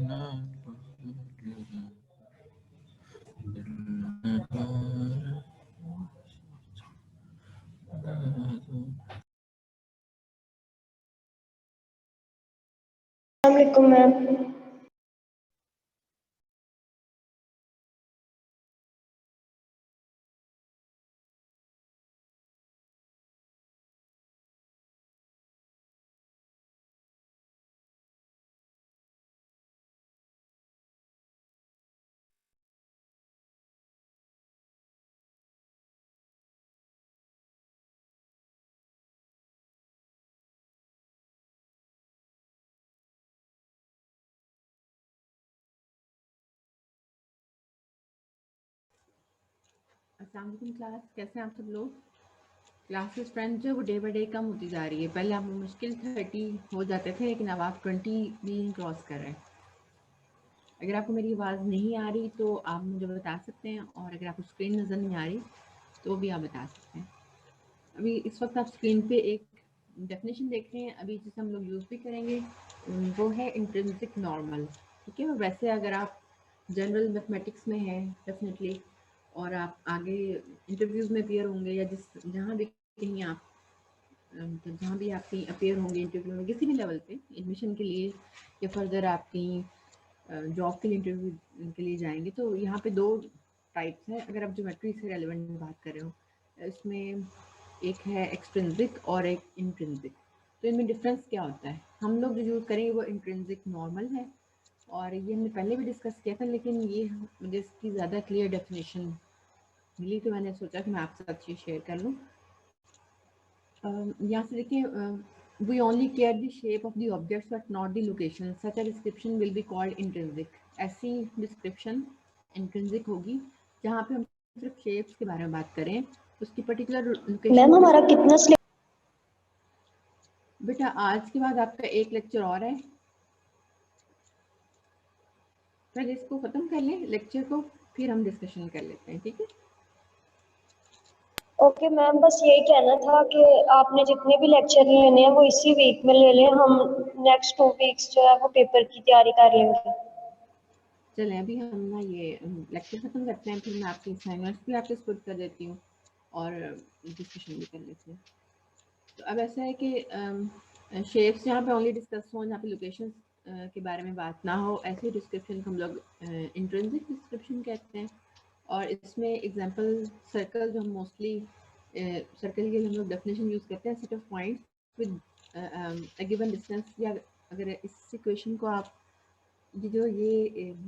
अस्सलामुअलैकुम मैम। अस्सलाम वालेकुम क्लास, कैसे हैं आप सब लोग। क्लासेस फ्रेंड जो वो डे बाई डे कम होती जा रही है। पहले आप मुश्किल 30 हो जाते थे, लेकिन अब आप 20 भी क्रॉस कर रहे हैं। अगर आपको मेरी आवाज़ नहीं आ रही तो आप मुझे बता सकते हैं, और अगर आपको स्क्रीन नज़र नहीं आ रही तो भी आप बता सकते हैं। अभी इस वक्त आप स्क्रीन पे एक डेफिनेशन देख रहे हैं, अभी जिसे हम लोग यूज़ भी करेंगे, वो है इंट्रिंसिक नॉर्मल। ठीक है, और वैसे अगर आप जनरल मैथमेटिक्स में हैं डेफिनेटली, और आप आगे इंटरव्यूज़ में अपीयर होंगे, या जहाँ भी कहीं आप जहाँ भी आप कहीं अपीयर होंगे इंटरव्यू में, किसी भी लेवल पे एडमिशन के लिए या फर्दर आप कहीं जॉब के लिए इंटरव्यू के लिए जाएंगे, तो यहाँ पे 2 टाइप्स हैं। अगर आप ज्योमेट्री से रेलेवेंट बात कर रहे हो, इसमें एक है एक्सट्रिंसिक और एक इंट्रिंसिक। तो इनमें डिफरेंस क्या होता है? हम लोग जो यूज़ करेंगे वो इंट्रिंसिक नॉर्मल है, और ये हमने पहले भी डिस्कस किया था, लेकिन ये मुझे इसकी ज़्यादा क्लियर डेफिनेशन मिली तो मैंने सोचा कि मैं आपके साथ ये शेयर कर लूँ। यहाँ से देखिए, we only care the shape of the objects but not the location. Such a description will be called intrinsic. ऐसी डिस्क्रिप्शन इंट्रिंसिक होगी जहाँ पे हम सिर्फ शेप्स के बारे में बात करें, उसकी पर्टिकुलर लोकेशन। मैम हमारा कितना बेटा आज के बाद आपका एक लेक्चर और है, पहले इसको ख़त्म कर लें लेक्चर को, फिर हम डिस्कशन कर लेते हैं। ठीक है, ओके मैम, बस यही कहना था कि आपने जितने भी लेक्चर लेने हैं वो इसी वीक में ले लें, हम नेक्स्ट 2 वीक्स जो है वो पेपर की तैयारी कर लेंगे। चलें अभी हम ना ये लेक्चर ख़त्म करते हैं, फिर मैं आपकी असाइनमेंट्स भी आपके स्पुट कर देती हूँ और डिस्कशन भी कर लेते हैं। तो अब ऐसा है कि शेप्स जहाँ पे ओनली डिस्कस हो, जहाँ पे लोकेशंस के बारे में बात ना हो, ऐसे डिस्क्रिप्शन को हम लोग इंट्रिंसिक डिस्क्रिप्शन कहते हैं। और इसमें एग्जांपल सर्कल, जो हम मोस्टली सर्कल के लिए हम लोग डेफिनेशन यूज़ करते हैं, set of points with a given distance. या अगर इस इक्वेशन को आप ये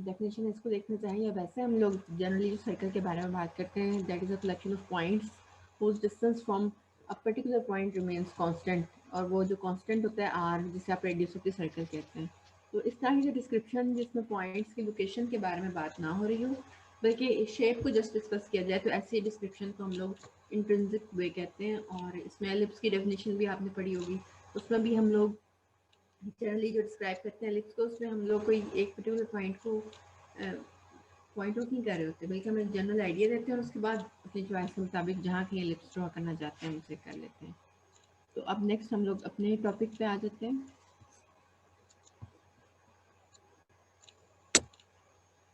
डेफिनेशन है इसको देखना चाहिए, वैसे हम लोग जनरली जो सर्कल के बारे में बात करते हैं, that is a collection of points whose distance from a particular point remains constant, और वो जो कांस्टेंट होता है r, जिसे आप रेडियस ऑफ द सर्कल कहते हैं। तो इस तरह की जो डिस्क्रिप्शन जिसमें पॉइंट्स की लोकेशन के बारे में बात ना हो रही हो, बल्कि शेप को जस्ट डिस्कस किया जाए, तो ऐसी डिस्क्रिप्शन को हम लोग इंट्रिंसिक वे कहते हैं। और इसमें एलिप्स की डेफिनेशन भी आपने पढ़ी होगी, उसमें भी हम लोग जनरली जो डिस्क्राइब करते हैं एलिप्स को, उसमें हम लोग कोई एक पर्टिकुलर पॉइंट को पॉइंट आउट नहीं कर रहे होते, बल्कि हमें जनरल आइडिया देते हैं और उसके बाद अपनी चॉइस के मुताबिक जहाँ कहीं एलिप्स ड्रॉ करना चाहते हैं उसे कर लेते हैं। तो अब नेक्स्ट हम लोग अपने टॉपिक पे आ जाते हैं,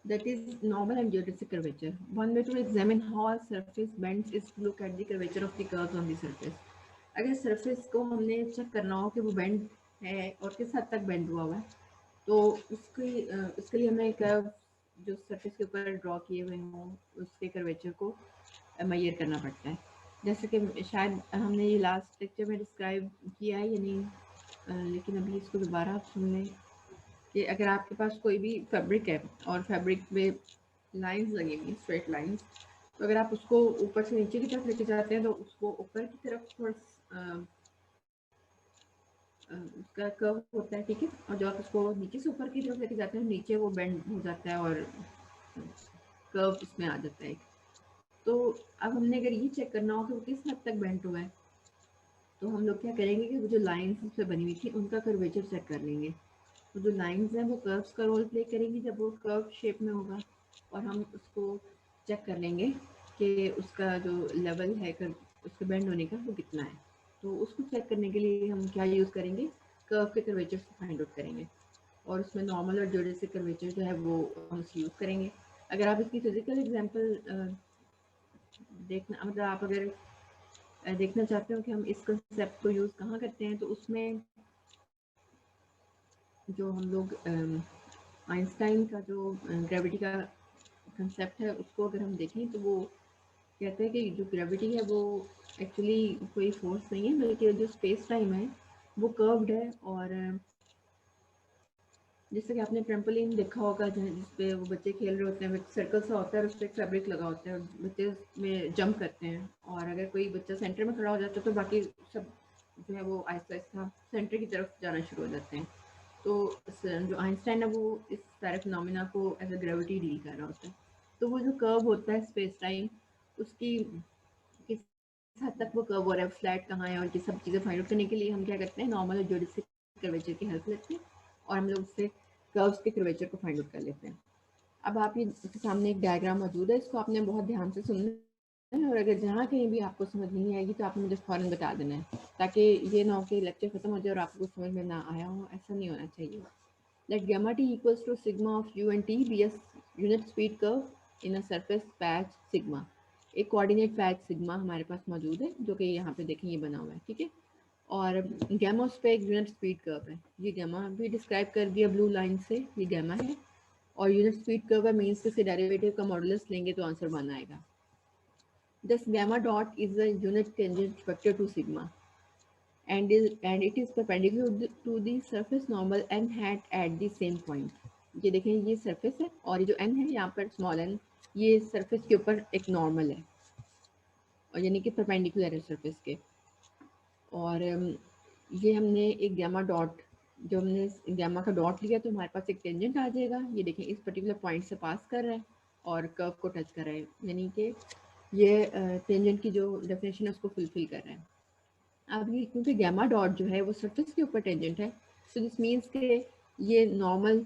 that is normal and geodesic curvature. One way to examine how a surface bends is to look at the curvature of the curves on the surface. अगर सरफेस को हमने चेक करना हो कि वो बेंड है और किस हद तक बेंड हुआ है, तो उसके लिए हमें कर्व जो सरफेस के ऊपर ड्रॉ किए हुए हों उसके कर्वेचर को मेजर करना पड़ता है। जैसे कि शायद हमने ये लास्ट लेक्चर में डिस्क्राइब किया है या नहीं, लेकिन अभी इसको दोबारा सुनने कि अगर आपके पास कोई भी फैब्रिक है और फैब्रिक में लाइंस लगी हुई, स्ट्रेट लाइंस, तो अगर आप उसको ऊपर से नीचे की तरफ लेके जाते हैं तो उसको ऊपर की तरफ थोड़ा उसका कर्व होता है। ठीक है, और जब आप उसको नीचे से ऊपर की तरफ लेके जाते हैं, नीचे वो बेंड हो जाता है और कर्व उसमें आ जाता है। तो अब हमने अगर ये चेक करना हो कि वो किस हद तक बेंड हुआ है, तो हम लोग क्या करेंगे कि वो जो लाइंस उससे बनी हुई थी उनका कर्वेचर चेक कर लेंगे। तो जो लाइंस हैं वो कर्व्स का रोल प्ले करेंगी जब वो कर्व शेप में होगा, और हम उसको चेक कर लेंगे कि उसका जो लेवल है उसके बेंड होने का वो कितना है। तो उसको चेक करने के लिए हम क्या यूज़ करेंगे, कर्व के कर्वेचर को फाइंड आउट करेंगे। और उसमें नॉर्मल और ज्योडेसिक कर्वेचर जो है वो हम यूज़ करेंगे। अगर आप इसकी फिजिकल एग्जांपल देखना मतलब आप अगर देखना चाहते हो कि हम इस कंसेप्ट को यूज़ कहाँ करते हैं, तो उसमें जो हम लोग आइंस्टाइन का जो ग्रेविटी का कंसेप्ट है उसको अगर हम देखें तो वो कहते हैं कि जो ग्रेविटी है वो एक्चुअली कोई फोर्स नहीं है, बल्कि जो स्पेस टाइम है वो कर्व्ड है। और जैसे कि आपने ट्रैम्पोलिन देखा होगा जिसपे वो बच्चे खेल रहे होते हैं, सर्कल सा होता है और उस पर एक फैब्रिक लगा होता है और बच्चे उसमें जंप करते हैं, और अगर कोई बच्चा सेंटर में खड़ा हो जाता है तो बाकी सब जो है वो आहिस्ता आहिस्ता सेंटर की तरफ जाना शुरू हो जाते हैं। तो जो आइंस्टाइन है वो इस सारे फिनोमिना को एज अ ग्रेविटी डील कर रहा होता है। तो वो जो कर्व होता है स्पेस टाइम, उसकी किस हद तक वो कर्व हो रहा है, फ्लैट कहाँ है, और ये सब चीज़ें फाइंड आउट करने के लिए हम क्या करते हैं, नॉर्मल और ज्योडेसिक कर्वेचर की हेल्प लेते हैं और हम लोग उससे कर्व्स के कर्वेचर को फाइंड आउट कर लेते हैं। अब आप ये इसके सामने एक डायग्राम मौजूद है, इसको आपने बहुत ध्यान से सुनना है, और अगर जहाँ कहीं भी आपको समझ नहीं आएगी तो आपने मुझे फ़ौरन बता देना है, ताकि ये ना हो कि लेक्चर खत्म हो जाए और आपको समझ में ना आया हो। ऐसा नहीं होना चाहिए। Let gamma t equals to sigma of u and t be a unit speed curve in a surface patch sigma। एक कोऑर्डिनेट पैच सिग्मा हमारे पास मौजूद है, जो कि यहाँ पे देखें ये बना हुआ है, ठीक है। और गैमा उस पर एक यूनिट स्पीड कर्व है, ये गैमा भी डिस्क्राइब कर दिया ब्लू लाइन से, ये गैमा है। और यूनिट स्पीड कर्व है, मीन्स के डेरिवेटिव का मॉडुलस लेंगे तो आंसर 1 आएगा। Thus gamma dot is a unit tangent vector to sigma and it is perpendicular to the surface normal n hat at the same point। ये देखें ये surface है और ये जो n है यहाँ पर स्मॉल n, ये सरफेस के ऊपर एक नॉर्मल है, और यानी कि परपेंडिकुलर है सरफेस के। और ये हमने एक गैमा डॉट, जो हमने गैमा का डॉट लिया तो हमारे पास एक टेंजेंट आ जाएगा। ये देखें इस पर्टिकुलर पॉइंट से पास कर रहा है और कर्व को टच कर रहा है, यानी कि ये टेंजेंट की जो डेफिनेशन है उसको फुलफिल कर रहा है। अब ये क्योंकि गैमा डॉट जो है वो सरफेस के ऊपर टेंजेंट है, तो दिस मीन्स के ये नॉर्मल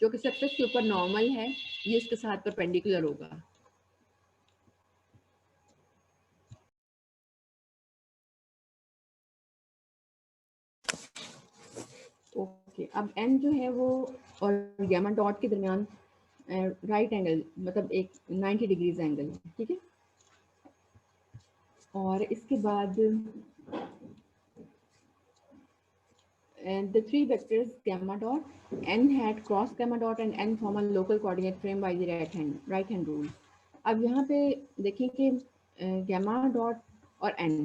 जो कि सरफेस के ऊपर नॉर्मल है, ये इसके साथ परपेंडिकुलर होगा। ओके, अब एन जो है वो और गैमा डॉट के दरमियान राइट एंगल मतलब एक 90 डिग्रीज एंगल है, ठीक है। और इसके बाद the three vectors gamma dot, n hat cross gamma dot and n form a local coordinate frame by the right hand rule। अब यहाँ पे देखिए कि गैमा डॉट और n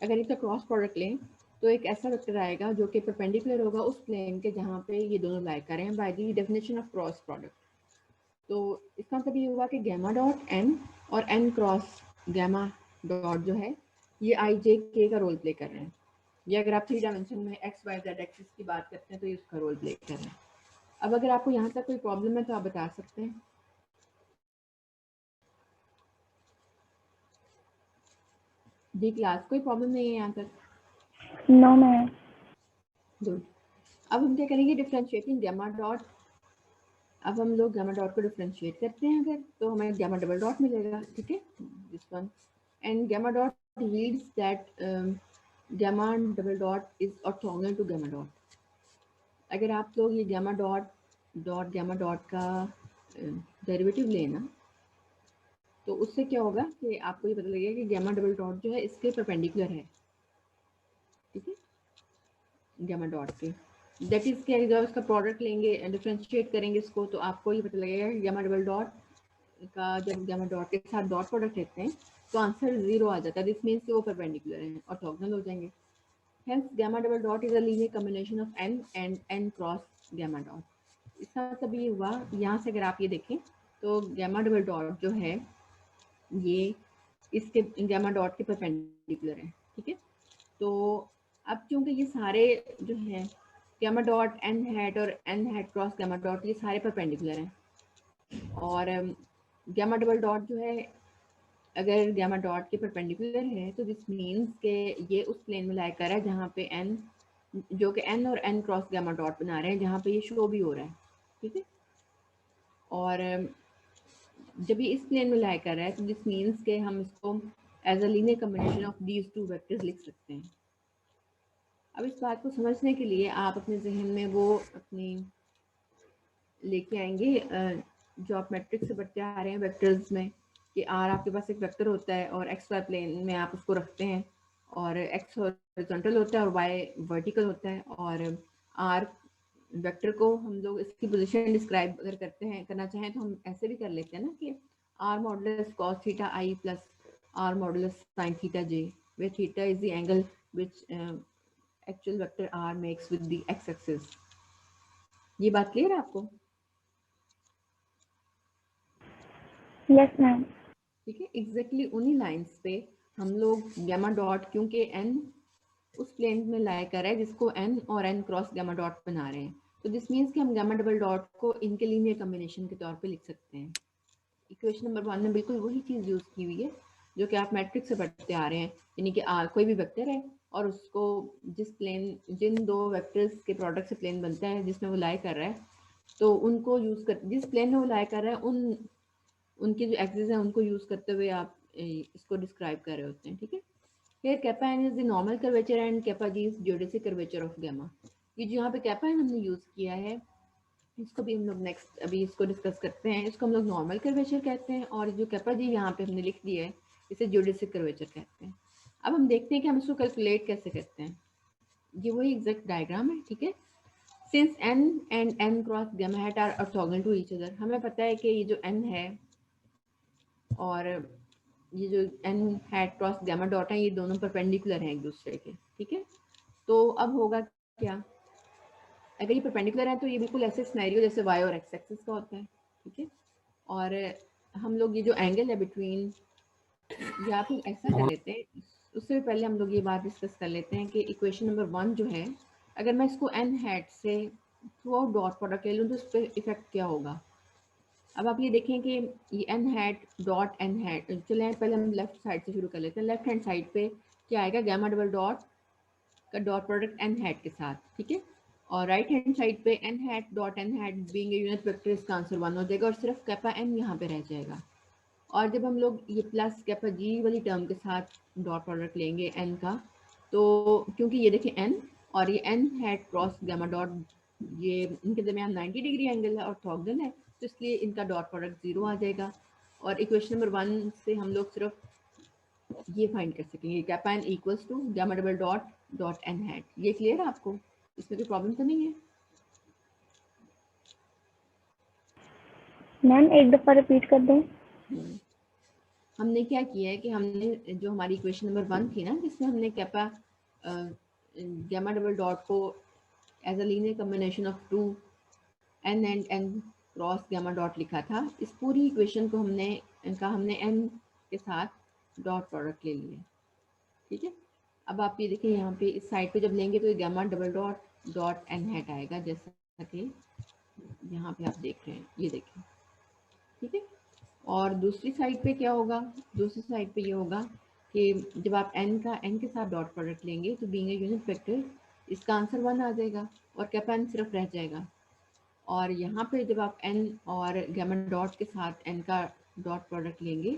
अगर इसका क्रॉस प्रोडक्ट लें तो एक ऐसा वेक्टर आएगा जो कि परपेंडिकुलर होगा उस प्लेन के जहाँ पे ये दोनों लाई करें हैं by the definition of cross product. तो इसका मतलब ये हुआ कि गैमा डॉट n और n क्रॉस गैमा डॉट जो है ये आई जे के का रोल प्ले कर रहे हैं। ये अगर आप 3 डायमेंशन में एक्स वाई जेड एक्सिस की बात करते हैं तो ये उसका रोल प्ले कर रहे हैं। अब अगर आपको यहाँ तक कोई प्रॉब्लम है तो आप बता सकते हैं। जी क्लास, कोई प्रॉब्लम नहीं है यहाँ तक? No ma'am. गुड। अब हम क्या करेंगे, डिफ्रेंशिएटिंग गैमा डॉट। अब हम लोग गैमा डॉट को डिफ्रेंशिएट करते हैं अगर, तो हमें गैमा डबल डॉट मिलेगा, ठीक है, this one. And gamma dot reads that gamma double dot is orthogonal to gamma dot. अगर आप लोग ये गैमा डॉट गैमा डॉट का डेरिवेटिव लेना तो उससे क्या होगा कि आपको ये पता लगेगा कि गैमा डबल डॉट जो है इसके परपेंडिकुलर है, ठीक है, गैमा डॉट के। दैट इज क्या, जब इसका प्रोडक्ट लेंगे डिफ्रेंशिएट करेंगे इसको तो आपको ये पता लगेगा कि गैमा डबल डॉट का जब गैमा डॉट के साथ डॉट प्रोडक्ट लेते हैं तो आंसर 0 आ जाता है। दिस मीन्स कि वो परपेंडिकुलर है, ऑर्थोगोनल हो जाएंगे। Hence gamma double dot is a linear combination of n and n cross gamma dot। इसका मतलब ये हुआ, यहाँ से अगर आप ये देखें तो गैमा डबल डॉट जो है ये इसके गैमा डॉट के परपेंडिकुलर है, ठीक है। तो अब क्योंकि ये सारे जो हैं गैमा डॉट एन हैट और n hat cross gamma dot ये सारे परपेंडिकुलर हैं, और गैमा डबल डॉट जो है अगर गैमा डॉट के परपेंडिकुलर है तो दिस मीन्स के ये उस प्लेन में लाई कर रहा है जहाँ पे n जो कि n और n क्रॉस गैमा डॉट बना रहे हैं, जहाँ पे ये शो भी हो रहा है, ठीक है। और जब ये इस प्लेन में लाई कर रहा है तो दिस मीन्स के हम इसको as a linear combination of these two vectors लिख सकते हैं। अब इस बात को समझने के लिए आप अपने जहन में वो अपनी लेके आएंगे जो आप मैट्रिक्स से पढ़ते आ रहे हैं वेक्टर्स में, कि आर आपके पास एक वेक्टर होता है और एक्स वाई प्लेन में आप उसको रखते हैं, और एक्स हॉरिजॉन्टल होता है और वाई वर्टिकल होता है, और आर वेक्टर को हम लोग इसकी पोजीशन डिस्क्राइब अगर करते हैं, करना चाहें तो हम ऐसे भी कर लेते हैं ना कि r modulus cos theta i plus r modulus sine theta j, where theta is the angle which actual vector r makes with the x axis. ये बात क्लियर है आपको? Yes ma'am. ठीक है, एग्जैक्टली उन्हीं लाइंस पे हम लोग गैमा डॉट, क्योंकि n उस प्लेन में लाई कर रहा है जिसको n और n क्रॉस गैमा डॉट बना रहे हैं, तो दिस मीन्स कि हम गैमा डबल डॉट को इनके लीनियर कॉम्बिनेशन के तौर पे लिख सकते हैं। इक्वेशन नंबर 1 में बिल्कुल वही चीज़ यूज़ की हुई है जो कि आप मैट्रिक्स से पढ़ते आ रहे हैं, यानी कि कोई भी वेक्टर है और उसको जिन दो वेक्टर्स के प्रोडक्ट से प्लेन बनता है जिसमें वो लाई कर रहा है, तो उनको यूज़ कर, जिस प्लेन में वो लाई कर रहा है उनके जो एक्सिस हैं उनको यूज़ करते हुए आप इसको डिस्क्राइब कर रहे होते हैं। ठीक है, here kappa n is the normal curvature and kappa g is geodesic curvature of gamma। ये जो यहाँ पे kappa n हमने यूज़ किया है, इसको भी हम लोग नेक्स्ट अभी इसको डिस्कस करते हैं। इसको हम लोग नॉर्मल कर्वेचर कहते हैं, और जो कैपा जी यहाँ पे हमने लिख दिया है इसे जियोडेसिक कर्वेचर कहते हैं। अब हम देखते हैं कि हम इसको कैलकुलेट कैसे करते हैं। ये वही एग्जैक्ट डायग्राम है। ठीक है, since n and n cross gamma hat are orthogonal to each other, हमें पता है कि ये जो n है और ये जो n hat cross gamma dot है ये दोनों परपेंडिकुलर हैं एक दूसरे के। ठीक है, तो अब होगा क्या, अगर ये परपेंडिकुलर है तो ये बिल्कुल ऐसे सिनेरियो जैसे y और x एक्सिस का होता है। ठीक है, और हम लोग ये जो एंगल है बिटवीन, या फिर ऐसा कर लेते हैं, उससे भी पहले हम लोग ये बात डिस्कस कर लेते हैं कि इक्वेशन नंबर 1 जो है, अगर मैं इसको n हैट से थ्रू आउट डॉट प्रोडक्ट ले लूँ तो इस पर इफेक्ट क्या होगा। अब आप ये देखें कि ये n hat dot n hat, चलें पहले हम लेफ्ट साइड से शुरू कर लेते हैं। लेफ्ट हैंड साइड पे क्या आएगा, गैमा डबल डॉट का डॉट प्रोडक्ट n हैट के साथ। ठीक है, और राइट हैंड साइड पे n hat dot n hat being a unit vector इसका आंसर 1 हो जाएगा और सिर्फ कैपा n यहाँ पे रह जाएगा। और जब हम लोग ये प्लस कैपा g वाली टर्म के साथ डॉट प्रोडक्ट लेंगे n का, तो क्योंकि ये देखिए n और ये n hat cross gamma dot, ये इनके दरमियान 90 डिग्री एंगल है और ऑर्थोगोनल है, तो इसलिए इनका डॉट प्रोडक्ट 0 आ जाएगा। और इक्वेशन नंबर 1 से हम लोग सिर्फ ये फाइंड कर सकेंगे kappa n equals to gamma double dot dot n hat. ये क्लियर है आपको, इसमें कोई प्रॉब्लम तो नहीं है? मैम एक दफ़ा रिपीट कर दें। हमने क्या किया है कि हमने जो हमारी इक्वेशन नंबर 1 थी ना, जिसमें हमने कैपा गैमा डबल डॉट को as a linear combination of two n and n cross gamma dot लिखा था, इस पूरी इक्वेशन को हमने n के साथ डॉट प्रोडक्ट ले लिया। ठीक है, अब आप ये देखिए यहाँ पे इस साइड पे जब लेंगे तो ये gamma double dot dot n hat आएगा, जैसा कि यहाँ पे आप देख रहे हैं, ये देखें। ठीक है, और दूसरी साइड पे क्या होगा, दूसरी साइड पे ये होगा कि जब आप n के साथ डॉट प्रोडक्ट लेंगे तो बीइंग ए यूनिट वेक्टर इसका आंसर 1 आ जाएगा और कैपा n सिर्फ रह जाएगा। और यहाँ पे जब आप n और गैमा डॉट के साथ n का डॉट प्रोडक्ट लेंगे,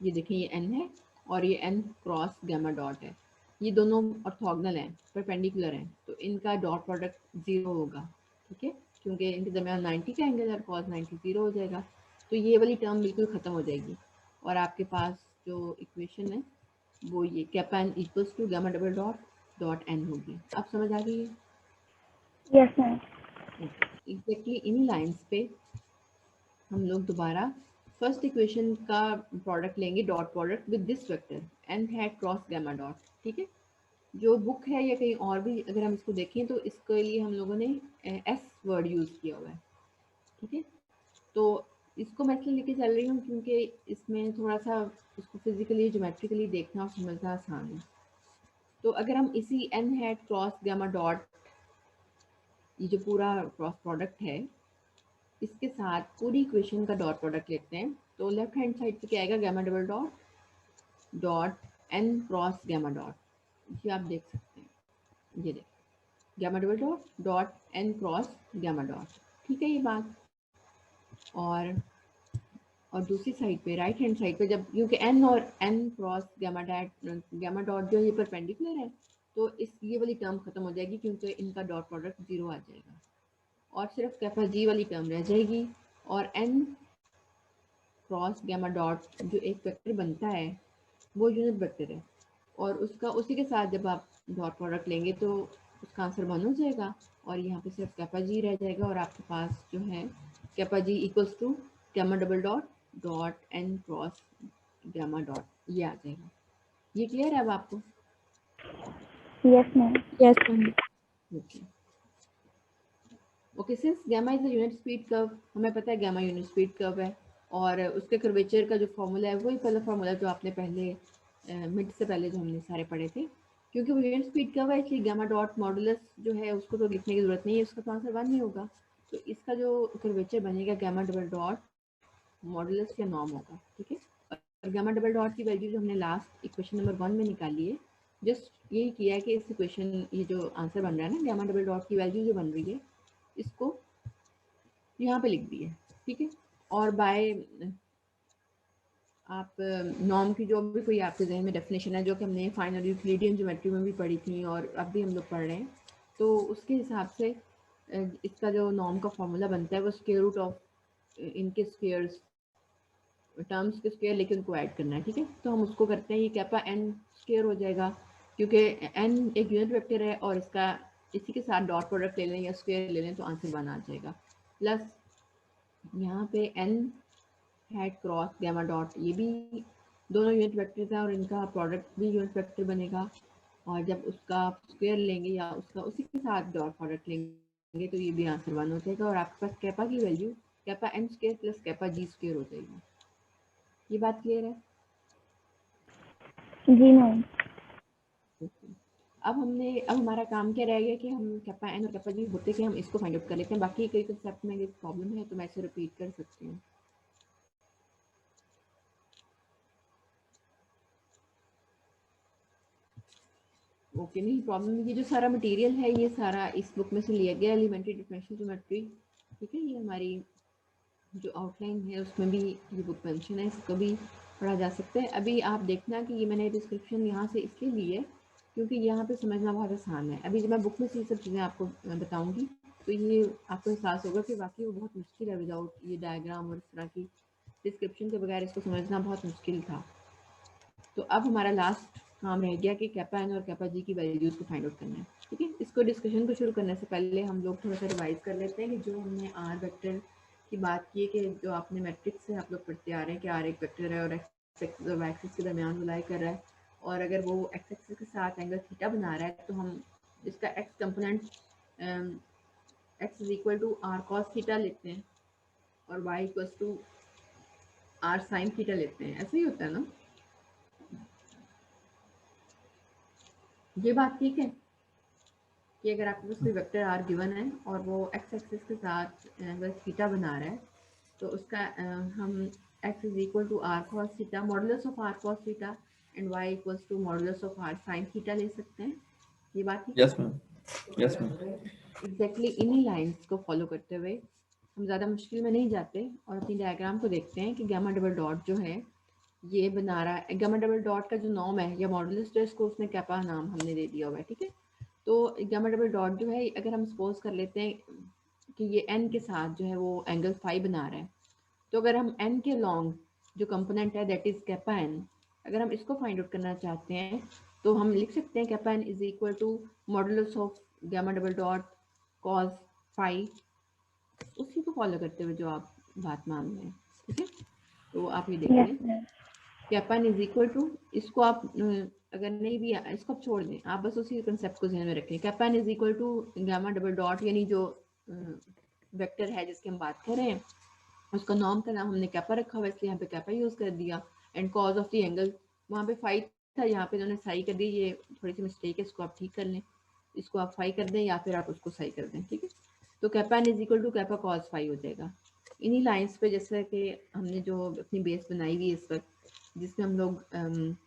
ये देखें ये n है और ये n क्रॉस गैमा डॉट है, ये दोनों ऑर्थोगोनल हैं, परपेंडिकुलर हैं, तो इनका डॉट प्रोडक्ट 0 होगा। ठीक है, क्योंकि इनके दरमियान 90 का एंगल है और कॉस 90 0 हो जाएगा, तो ये वाली टर्म बिल्कुल ख़त्म हो जाएगी और आपके पास जो इक्वेशन है वो ये kappa n equals to gamma double dot dot n होगी। अब समझ आ गई है? Yes ma'am. एग्जैक्टली इन्हीं लाइंस पे हम लोग दोबारा फर्स्ट इक्वेशन का प्रोडक्ट लेंगे, dot product with this vector n hat cross gamma dot. ठीक है, जो बुक है या कहीं और भी अगर हम इसको देखें तो इसके लिए हम लोगों ने एस वर्ड यूज़ किया हुआ है। ठीक है, तो इसको मैं इसलिए लेके चल रही हूँ क्योंकि इसमें थोड़ा सा इसको फिजिकली ज्योमेट्रिकली देखना और समझना आसान है। तो अगर हम इसी n hat cross gamma dot, ये जो पूरा क्रॉस प्रोडक्ट है, इसके साथ पूरी इक्वेशन का डॉट प्रोडक्ट लेते हैं, तो लेफ्ट हैंड साइड पे क्या आएगा, gamma double dot dot n cross gamma dot, ये आप देख सकते हैं, ये देखिए gamma double dot dot n cross gamma dot. ठीक है ये बात। और दूसरी साइड पे राइट हैंड साइड पे जब, क्योंकि n और n क्रॉस गैमा डॉट जो ये परपेंडिकुलर है, तो इस ये वाली टर्म खत्म हो जाएगी क्योंकि इनका डॉट प्रोडक्ट 0 आ जाएगा। और सिर्फ कैपा जी वाली टर्म रह जाएगी, और एन क्रॉस गैमा डॉट जो एक वेक्टर बनता है वो यूनिट वेक्टर है, और उसका उसी के साथ जब आप डॉट प्रोडक्ट लेंगे तो उसका आंसर 1 हो जाएगा, और यहाँ पे सिर्फ कैपा जी रह जाएगा, और आपके पास जो है kappa g equals to gamma double dot dot n cross gamma dot, ये आ जाएगा। ये क्लियर है अब आपको? Yes, ma'am. Yes, ma'am. Okay, since gamma is the unit speed curve, हमें पता है गैमा यूनिट स्पीड कर्व है, और उसके कर्वेचर का जो फॉर्मूला है वही पहला फॉर्मूला जो आपने पहले मिड से पहले जो हमने सारे पढ़े थे। क्योंकि वो यूनिट स्पीड कर्व है इसलिए गैमा डॉट मॉडुलस जो है उसको तो लिखने की जरूरत नहीं है, उसका तो आंसर 1 ही होगा। तो इसका जो कर्वेचर बनेगा गैमा डबल डॉट मॉडुलस या नॉर्म होगा, ठीक है। और गैमा डबल डॉट की वैल्यू जो हमने लास्ट इक्वेशन नंबर 1 में निकाली है, जस्ट यही किया है कि इस इक्वेशन ये जो आंसर बन रहा है ना गैमा डबल डॉट की वैल्यू जो बन रही है इसको यहाँ पे लिख दिए, ठीक है। और बाय आप नॉर्म की जो भी कोई आपके जहन में डेफिनेशन है जो कि हमने फाइनल यूक्लिडियन ज्योमेट्री में भी पढ़ी थी और अब भी हम लोग पढ़ रहे हैं, तो उसके हिसाब से इसका जो नॉर्म का फॉर्मूला बनता है वो स्क्वायर रूट ऑफ इनके स्क्वायर्स टर्म्स के स्क्वायर लेके उनको ऐड करना है, ठीक है। तो हम उसको करते हैं, ये कैपा एन स्क्वायर हो जाएगा क्योंकि एन एक यूनिट वेक्टर है और इसका इसी के साथ डॉट प्रोडक्ट ले लें या स्क्वायर ले लें तो आंसर 1 आ जाएगा। प्लस यहाँ पे n hat cross gamma dot, ये भी दोनों यूनिट वेक्टर है और इनका प्रोडक्ट भी यूनिट वेक्टर बनेगा, और जब उसका स्क्वायर लेंगे या उसका उसी के साथ डॉट प्रोडक्ट लेंगे तो ये भी आंसर 1 हो जाएगा, और आपके पास कैपा की value kappa N square plus kappa G square हो जाएगी। ये बात क्लियर है? जी मैम। अब हमारा काम क्या रह गया कि हम कैपा एन और कैपा जी होते कि हम इसको फाइंड आउट कर लेते हैं। बाकी कई कंसेप्ट में अगर प्रॉब्लम है तो मैं इसे रिपीट कर सकती हूँ। ओके, नहीं प्रॉब्लम, ये जो सारा मटेरियल है ये सारा इस बुक में से लिया गया, एलिमेंट्री डिफरेंशियल ज्योमेट्री, ठीक है। ये हमारी जो आउटलाइन है उसमें भी ये बुक मेंशन है, इसको भी पढ़ा जा सकता है। अभी आप देखना कि ये मैंने डिस्क्रिप्शन यहाँ से इसलिए ली है क्योंकि यहाँ पे समझना बहुत आसान है। अभी जब मैं बुक में से ये सब चीज़ें आपको बताऊँगी तो ये आपको एहसास होगा कि वाकई वो बहुत मुश्किल है, विदाउट ये डायग्राम और इस तरह की डिस्क्रिप्शन के बगैर इसको समझना बहुत मुश्किल था। तो अब हमारा लास्ट काम रह गया कि कैपा एन और कैपा जी की वैल्यूज को फाइंड आउट करना है, ठीक है। इसको डिस्कशन को शुरू करने से पहले हम लोग थोड़ा सा रिवाइज कर लेते हैं कि जो हमने आर वेक्टर की बात की है कि जो आपने मैट्रिक्स से आप लोग पढ़ते आ रहे हैं कि आर एक वेक्टर है और एक्स एक्सिस और वाई एक्सिस के दरमियान बुलाई कर रहा है, और अगर वो एक्स एक्सिस के साथ एंगल थीटा बना रहा है तो हम इसका x component x is equal to r cos theta लेते हैं और y equal to r sine theta लेते हैं। ऐसे ही होता है ना? ये बात ठीक है कि अगर आपके पास कोई वेक्टर आर गिवन है और वो एक्स एक्सिस के साथ एंगल थीटा बना रहा है तो उसका हम x is equal to r cos theta modulus of r cos theta and y equals to modulus of r sine theta ले सकते हैं। ये बात ठीक है? Yes ma'am, yes ma'am. Exactly इन्हीं लाइंस को फॉलो करते हुए हम ज़्यादा मुश्किल में नहीं जाते और अपनी डायग्राम को देखते हैं कि गामा डबल डॉट जो है ये बना रहा है। गामा डबल डॉट का जो नॉर्म है या मॉडुलस जो इसको उसने कैपा नाम हमने दे दिया हुआ है, ठीक है। तो गामा डबल डॉट जो है अगर हम सपोज कर लेते हैं कि ये एन के साथ जो है वो एंगल फाई बना रहा है, तो अगर हम एन के लॉन्ग जो कंपोनेंट है दैट इज कैपा एन, अगर हम इसको फाइंड आउट करना चाहते हैं तो हम लिख सकते हैं kappa n is equal to modulus of gamma double dot cos phi, उसी को फॉलो करते हुए जो आप बात मान रहे हैं, ठीक है। तो आप ये देख यस लें ma'am. Kappa n is equal to, इसको आप अगर नहीं भी इसको आप छोड़ दें, आप बस उसी कंसेप्ट को ध्यान में रखें। Kappa n is equal to gamma double dot यानी जो वेक्टर है जिसकी हम बात कर रहे हैं उसका नॉर्म का नाम हमने कैपा रखा हुआ है इसलिए यहाँ पे कैपा यूज कर दिया, and cause of the angle वहाँ पे फाई था, यहाँ पे उन्होंने साई कर दी, ये थोड़ी सी मिस्टेक है, इसको आप ठीक कर लें, इसको आप फाई कर दें या फिर आप उसको साई कर दें, ठीक है। तो kappa n is equal to kappa cos phi हो जाएगा। इन्हीं लाइंस पे जैसे कि हमने जो अपनी बेस बनाई हुई है इस वक्त जिसमें हम लोग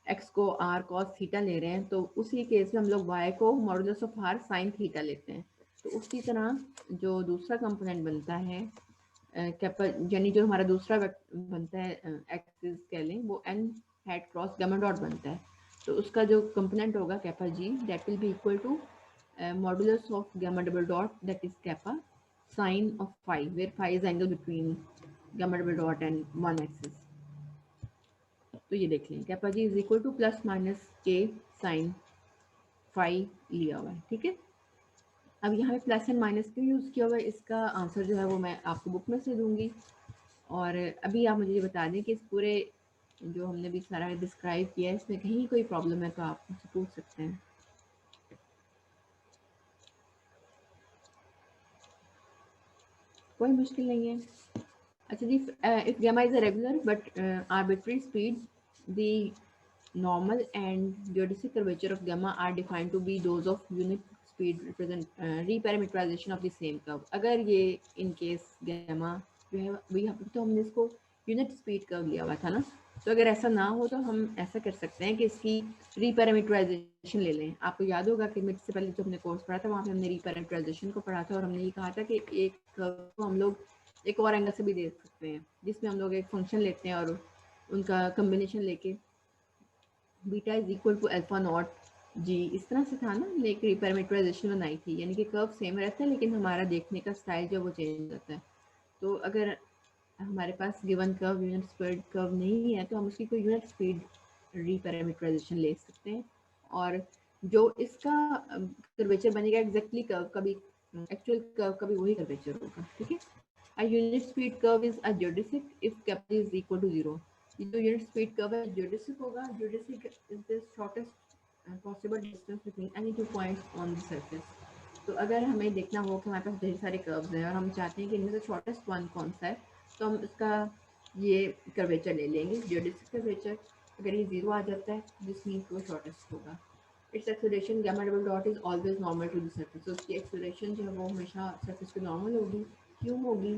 एक्स को आर कॉस थीटा ले रहे हैं, तो उसी केस में हम लोग वाई को modulus of r sine theta लेते हैं। तो उसी तरह जो दूसरा कंपोनेंट बनता है कैपा यानी जो हमारा दूसरा बनता है एक्सिस कह लें वो n hat cross gamma dot बनता है, तो उसका जो कंपोनेंट होगा kappa g that will be equal to modulus of gamma double dot that is kappa sine of phi, where phi is angle between gamma double dot and one axis. तो ये देख लें kappa g is equal to plus minus के sine phi लिया हुआ है, ठीक है। अब यहाँ पे प्लस एंड माइनस क्यों यूज़ किया हुआ है, इसका आंसर जो है वो मैं आपको बुक में से दूंगी। और अभी आप मुझे ये बता दें कि इस पूरे जो हमने भी सारा डिस्क्राइब किया है इसमें कहीं कोई प्रॉब्लम है तो आप मुझसे पूछ सकते हैं। कोई मुश्किल नहीं है। अच्छा जी, if gamma is a regular but arbitrary speed, the normal and geodesic curvature of gamma are defined to be those of unit speed represent reparameterization of the same curve। अगर ये in case gamma जो है वही तो हमने इसको unit speed curve लिया हुआ था ना, तो अगर ऐसा ना हो तो हम ऐसा कर सकते हैं कि इसकी रीपैरामीटराइजेशन ले लें। आपको याद होगा कि मिड से पहले जो हमने कोर्स पढ़ा था वहाँ पे हमने रीपैरामीटराइजेशन को पढ़ा था और हमने ये कहा था कि एक कर्व को हम लोग एक और एंगल से भी देख सकते हैं, जिसमें हम लोग एक फंक्शन लेते हैं और उनका कम्बिनेशन लेके beta is equal to alpha naught जी, इस तरह से था ना, एक रिपैरामीटराइजेशन बनाई थी, यानी कि कर्व सेम रहता है लेकिन हमारा देखने का स्टाइल जो वो चेंज हो जाता है। तो अगर हमारे पास given curve unit speed curve नहीं है तो हम उसकी कोई यूनिट स्पीड रिपैरामीटराइजेशन ले सकते हैं और जो इसका कर्वेचर बनेगा एग्जैक्टली कर्व का भी एक्चुअल कर्व का भी वही कर्वेचर होगा, ठीक है। A unit speed curve is a geodesic if kappa is equal to 0। जो यूनिट स्पीड कर्व है geodesic होगा। geodesic is the shortest possible distance between any two points on the surface। तो अगर हमें देखना हो कि हमारे पास ढेर सारे कर्व्स हैं और हम चाहते हैं कि इनमें से शॉर्टेस्ट वन कौन सा है, तो हम इसका ये कर्वेचर ले लेंगे geodesic कर्वेचर। अगर ये 0 आ जाता है दिस मीन्स वो शॉर्टेस्ट होगा। Its acceleration gamma double dot is always normal to the surface. तो उसकी एक्सेलरेशन जो है वो हमेशा सर्फेस पे नॉर्मल होगी। क्यों होगी,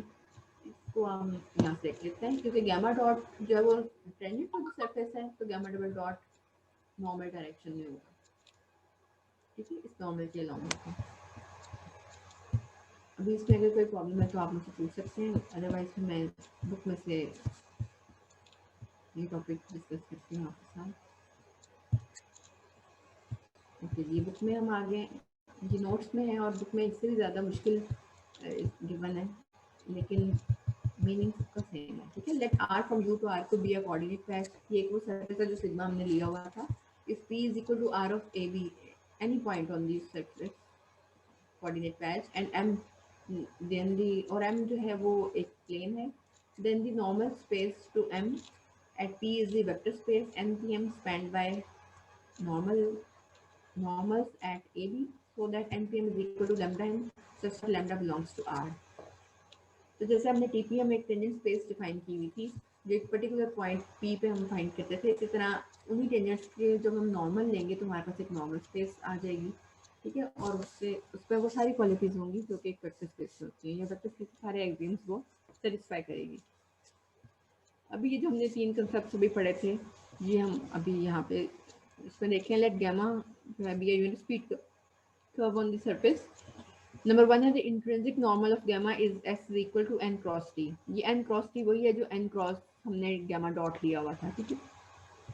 इसको हम यहाँ से देख लेते हैं, क्योंकि गामा डॉट जो है वो टेंजेंट टू द सरफेस है तो gamma double dot normal direction में होगा, ठीक है, इस नॉर्मल के अलॉन्ग होगा। अभी इसमें अगर कोई प्रॉब्लम है तो आप मुझसे पूछ सकते हैं, अदरवाइज मैं बुक में से ये टॉपिक डिस्कस करती हूँ आपके साथ। ओके जी, बुक में हम आगे ये नोट्स में है और बुक में इससे भी ज़्यादा मुश्किल गिवन है लेकिन मीनिंग सबका सेम है, ठीक है। Let r from u to r को बी अ कोऑर्डिनेट पैच। ये एक वो सरफेस है जो सिग्मा हमने लिया हुआ था। If P is equal to R of A B any point on this surface coordinate patch and M then the, और एम जो है वो एक प्लेन है, then the normal space to M at P is the vector space N P M spanned by normals at AB so that NPM is equal to lambda m such that lambda belongs to R। तो जैसे हमने TPM एक tangent space define की हुई थी जो एक particular point P पे हम फाइंड करते थे, इसी तरह उन्हीं टेंजेंट्स के जब हम नॉर्मल लेंगे तो हमारे पास एक नॉर्मल स्पेस आ जाएगी, ठीक है। और उससे उस पर वो सारी क्वालिटीज़ होंगी जो कि एक वेक्टर स्पेस में होती है, या वेक्टर स्पेस के सारे एग्जीम्स वो सेटिस्फाई करेगी। अभी ये जो हमने तीन कंसेप्ट अभी पढ़े थे ये हम अभी यहाँ पे इसमें देखें। लेट गामा जो है be unit speed curve on the surface. Number one है the intrinsic normal of gamma is S is equal to N cross T. ये एन क्रॉस टी वही है जो एन क्रॉस हमने गामा डॉट लिया हुआ था, ठीक है।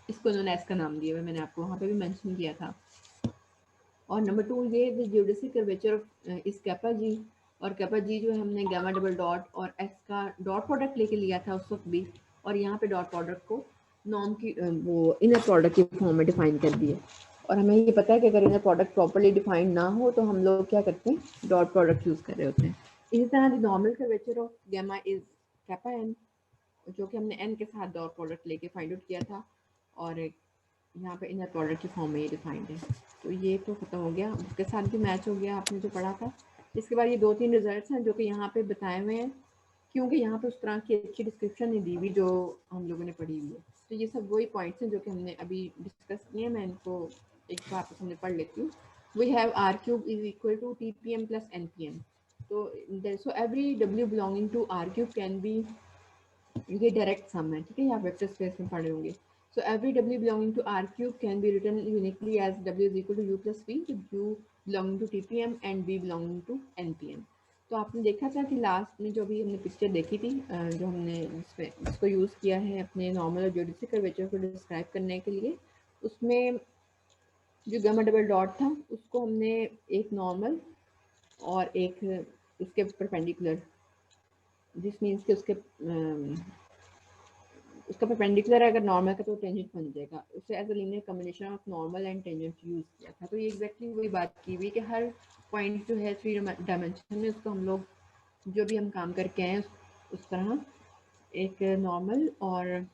इसको इन्होंने एस का नाम दिया हुआ, मैंने आपको वहाँ पे भी मेंशन किया था। और नंबर टू ये द जियोडेसिक कर्वेचर ऑफ इस कैपा जी, और कैपा जी जो है हमने गामा डबल डॉट और एस का डॉट प्रोडक्ट लेके लिया था उस वक्त भी, और यहाँ पे डॉट प्रोडक्ट को नॉर्म की वो इनर प्रोडक्ट की फॉर्म में डिफाइन कर दिए। और हमें ये पता है कि अगर इनर प्रोडक्ट प्रॉपर्ली डिफाइंड ना हो तो हम लोग क्या करते हैं, डॉट प्रोडक्ट यूज़ कर रहे होते हैं। इसी तरह the normal curvature of gamma is kappa n, जो कि हमने एन के साथ डॉट प्रोडक्ट लेके फाइंड आउट किया था, और यहाँ पे इनर प्रोडक्ट की फॉर्म में ये डिफाइंड है। तो ये तो ख़त्म हो गया, उसके साथ भी मैच हो गया आपने जो पढ़ा था। इसके बाद ये दो तीन रिजल्ट्स हैं जो कि यहाँ पे बताए हुए हैं, क्योंकि यहाँ पे उस तरह की अच्छी डिस्क्रिप्शन नहीं दी हुई जो हम लोगों ने पढ़ी हुई है। तो ये सब वही पॉइंट्स हैं जो कि हमने अभी डिस्कस किए हैं। मैं इनको एक बार आपके सामने पढ़ लेती हूँ। We have R cube is equal to T P M plus N P M. तो so every W belonging to R cube can be, ये डायरेक्ट सम है, ठीक है, आप वेक्टर स्पेस में पढ़े होंगे। So every W belonging to R cube can be written uniquely as W is equal to U plus V, with U belonging to TPM and V belonging to NPM। तो आपने देखा था कि last में जो भी हमने पिक्चर देखी थी जो हमने इसको यूज़ किया है अपने नॉर्मल और जियोडेसिक कर्वेचर को डिस्क्राइब करने के लिए, उसमें जो गामा डबल डॉट था उसको हमने एक नॉर्मल और एक उसके परपेंडिकुलर, दिस मीन्स कि उसका परपेंडिकुलर अगर नॉर्मल का तो टेंजेंट बन जाएगा। उसे as a linear combination of normal and tangent use किया था। तो ये एग्जैक्टली वही बात की हुई कि हर पॉइंट जो है 3 डायमेंशन में उसको हम लोग जो भी हम काम करके आए उस तरह एक नॉर्मल और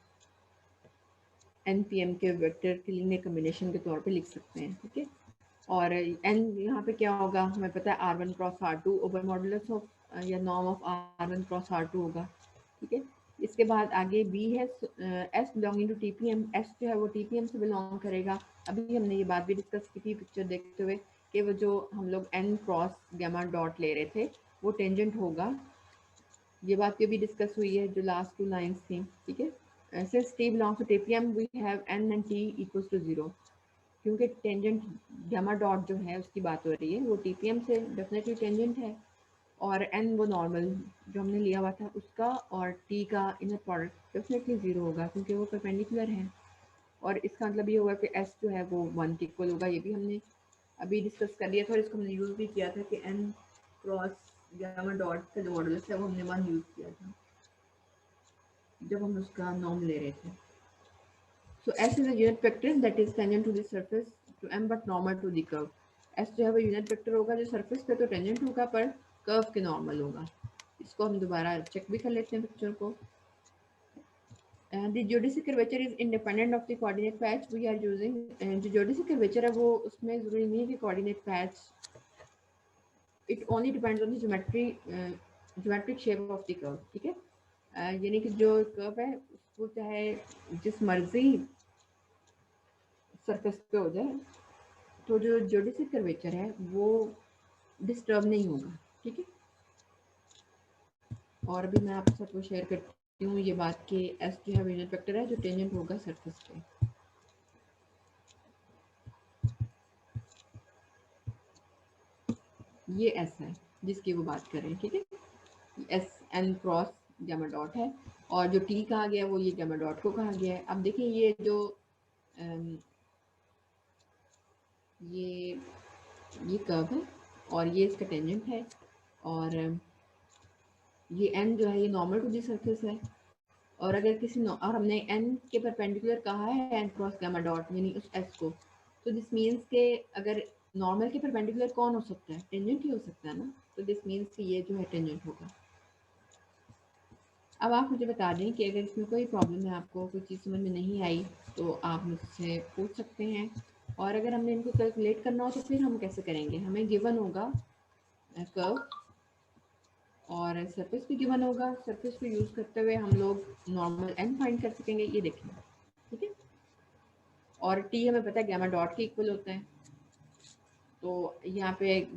NPM के वेक्टर के लीनियर कॉम्बिनेशन के तौर पे लिख सकते हैं, ठीक है। और n यहाँ पे क्या होगा, हमें पता है R1 cross R2 over modulus of या norm of R1 cross R2 होगा, ठीक है। इसके बाद आगे B है S belonging to TPM, S जो है वो TPM से बिलोंग करेगा। अभी हमने ये बात भी डिस्कस की थी पिक्चर देखते हुए कि वो जो हम लोग n क्रॉस गामा डॉट ले रहे थे वो टेंजेंट होगा। ये बात भी डिस्कस हुई है जो लास्ट 2 लाइंस थी, ठीक है। Since T belongs to TPM, we have n and T equals to 0, क्योंकि टेंजेंट गामा डॉट जो है उसकी बात हो रही है वो TPM से डेफिनेटली टेंजेंट है, और n वो नॉर्मल जो हमने लिया हुआ था उसका और T का इनर प्रोडक्ट डेफिनेटली 0 होगा क्योंकि वो परपेंडिकुलर है। और इसका मतलब ये होगा कि S जो है वो 1 के इक्वल होगा। ये भी हमने अभी डिस्कस कर लिया था और इसको हमने यूज़ भी किया था कि n क्रॉस गामा डॉट का जो मॉडुलस है वो हमने 1 यूज़ किया था जब हम उसका नॉर्म ले रहे थे। So S is a unit vector that is tangent to the surface to M but normal to the curve. S जो है वो यूनिट वेक्टर होगा जो सरफेस पे तो टेंजेंट होगा पर कर्व के नॉर्मल होगा। इसको हम दोबारा चेक भी कर लेते हैं पिक्चर को। The geodesic curvature is independent of the coordinate patch we are using. जो geodesic curvature है वो उसमें जरूरी नहीं है कि coordinate patch, it only depends on the geometric shape of the curve, ठीक है। यानी कि जो कर्व है उसको चाहे जिस मर्जी सरफेस पे हो जाए तो जो जियोडेसिक कर्वेचर है वो डिस्टर्ब नहीं होगा, ठीक है। और अभी मैं आपके साथ वो शेयर करती हूँ ये बात कि एस जो है यूनिट वेक्टर है जो टेंजेंट होगा सरफेस पे। ये एस है जिसकी वो बात कर रहे हैं, ठीक है। S n cross gamma dot है और जो टी कहा गया वो ये गामा डॉट को कहा गया है। अब देखिए ये जो ये कर्व है और ये इसका टेंजेंट है और ये n जो है ये नॉर्मल टू दी सरफेस है। और अगर किसी और हमने n के परपेंडिकुलर कहा है n क्रॉस गामा डॉट यानी उस s को, तो दिस मीन्स के अगर नॉर्मल के परपेंडिकुलर कौन हो सकता है, टेंजेंट ही हो सकता है ना। तो दिस मीन्स कि ये जो है टेंजेंट होगा। अब आप मुझे बता दें कि अगर इसमें कोई प्रॉब्लम है, आपको कोई चीज़ समझ में नहीं आई तो आप मुझसे पूछ सकते हैं। और अगर हमने इनको कैलकुलेट करना हो तो फिर हम कैसे करेंगे, हमें गिवन होगा कर्व और सरफेस भी गिवन होगा। सरफेस को यूज़ करते हुए हम लोग नॉर्मल n फाइंड कर सकेंगे, ये देखें, ठीक है। और t हमें पता है गामा डॉट के इक्वल होता है, तो यहाँ पे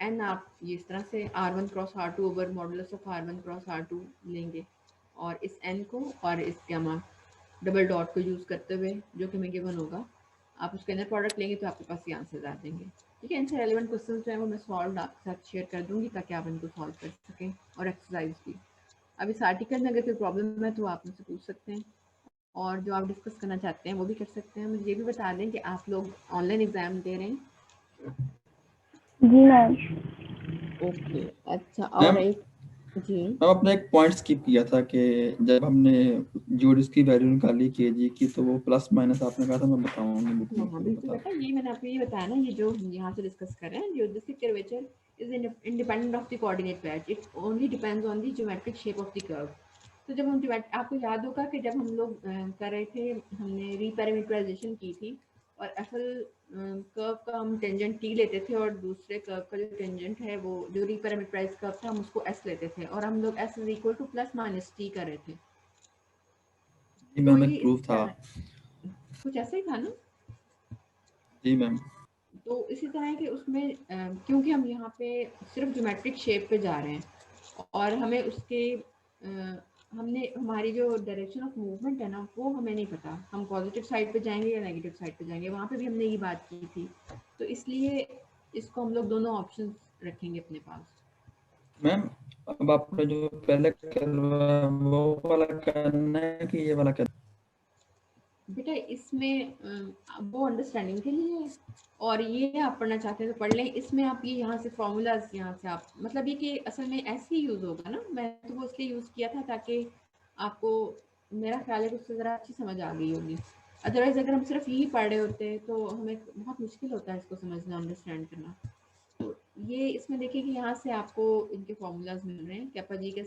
n आप ये इस तरह से R1 cross R2 over modulus of R1 cross R2 लेंगे और इस n को और इस गामा डबल डॉट को यूज़ करते हुए जो कि हमें गिवन होगा आप उसका इनर प्रोडक्ट लेंगे तो आपके पास ये आंसर आ जाएंगे, ठीक है। इनसे रेलेवेंट क्वेश्चन जो है वो मैं सॉल्व आपके साथ शेयर कर दूंगी ताकि आप इनको सॉल्व कर सकें और एक्सरसाइज भी। अब इस आर्टिकल में अगर कोई प्रॉब्लम है तो आप मुझसे पूछ सकते हैं और जो आप डिस्कस करना चाहते हैं वो भी कर सकते हैं। मुझे ये भी बता दें कि आप लोग ऑनलाइन एग्जाम दे रहे हैं? जी मैम। ओके, अच्छा। और एक जी मैम अपने एक पॉइंट स्किप किया था कि जब हमने जियोडिस की वैल्यू निकाली केजी की तो वो प्लस माइनस आपने कहा था, मैं बताऊंगी बुक में, हाँ बिल्कुल बेटा, ये मैंने आपको ये बताया ना, ये जो यहाँ से डिस्कस कर रहे हैं geodesic curvature is independent of the coordinate patch, it only depends on the geometric shape of the curve. तो जब हम आपको याद होगा कि जब हम लोग कर रहे थे हमने रीपैरामीटराइजेशन की थी और असल कर्व का हम टेंजेंट टी लेते थे और दूसरे कर्व का जो टेंजेंट है वो जो रीपैरामीटराइज कर्व था हम उसको एस लेते थे और हम लोग S is equal to plus minus T कर रहे थे। जी तो मैम ये एक प्रूफ था। कुछ ऐसा ही था ना। जी मैम। तो इसी तरह है कि उसमें क्योंकि हम यहाँ पे सिर्फ ज्योमेट्रिक शेप पे जा रहे हैं और हमें उसके हमने हमारी जो डायरेक्शन ऑफ मूवमेंट है ना वो हमें नहीं पता, हम पॉजिटिव साइड पे जाएंगे या नेगेटिव साइड पे जाएंगे, वहाँ पे भी हमने ये बात की थी। तो इसलिए इसको हम लोग दोनों ऑप्शन रखेंगे अपने पास। मैम अब आपने जो पहले करवाया वो वाला करना है कि ये वाला करना बेटा इसमें वो अंडरस्टैंडिंग के लिए है, और ये आप पढ़ना चाहते हैं तो पढ़ लें। इसमें आप ये यहाँ से फॉर्मूलाज यहाँ से आप मतलब ये कि असल में ऐसे ही यूज़ होगा ना, मैं तो वो इसलिए यूज़ किया था ताकि आपको मेरा ख्याल है कि उससे ज़रा अच्छी समझ आ गई होगी। अदरवाइज़ अगर हम सिर्फ यही पढ़ रहे होते तो हमें बहुत मुश्किल होता है इसको समझना, अंडरस्टैंड करना। तो ये इसमें देखिए कि यहाँ से आपको इनके फॉर्मूलाज मिल रहे हैं, कैपा जी के